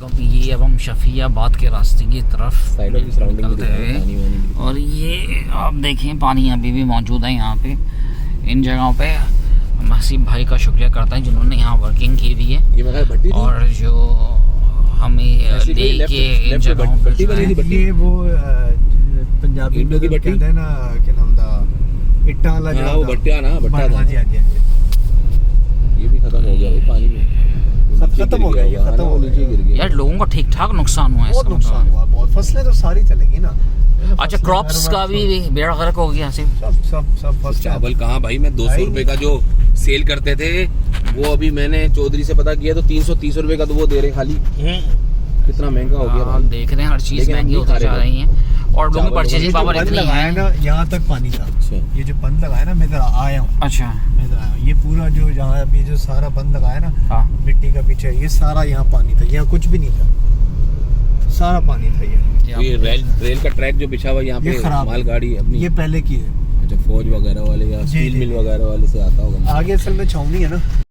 ये अब हम शफियाबाद के रास्ते की तरफ निकलते हैं और ये आप देखें पानी अभी भी मौजूद है यहाँ पे। इन जगहों पे हसीब भाई का शुक्रिया करता है जिन्होंने यहाँ वर्किंग की हुई है और जो हमें लेके इन जगहों पे ये वो पंजाबी में कहते हैं ना क्या नाम था इट्टा वाला जो वो भट्टिया ना भट्टा था। हाँ जी ये भी खत्म हो गया भाई पानी में, सब खत्म हो गया, खत्म हो नीचे गिर गया यार। लोगों को ठीक ठाक नुकसान हुआ है, बहुत नुकसान हुआ, बहुत फसलें तो सारी चलेंगी ना। अच्छा क्रॉप्स का भी बेड़ा गर्क हो गया सब फसलें। चावल कहाँ भाई, मैं 200 रुपए का जो सेल करते थे वो अभी मैंने चौधरी से पता किया तो 330 रुपए का तो वो दे रहे खाली। कितना महंगा हो गया। आप देख रहे हैं हर चीज महंगी होती जा रही है और लोगों की परचेजिंग पावर इतनी है ना। यहाँ तक पानी था, ये जो बंद लगाया ना, मैं इधर आया हूँ। अच्छा मैं इधर आया हूँ, ये पूरा जो जहाँ अभी जो सारा बंद लगाया ना, हाँ। मिट्टी का पीछे, ये सारा यहाँ पानी था, यहाँ कुछ भी नहीं था, सारा पानी था। ये रेल का ट्रैक जो बिछा हुआ यहाँ पे मालगाड़ी अपनी, ये पहले की है। अच्छा फौज वगैरह वाले या स्टील मिल वगैरह वाले से आता होगा। आगे असल में छावनी है ना।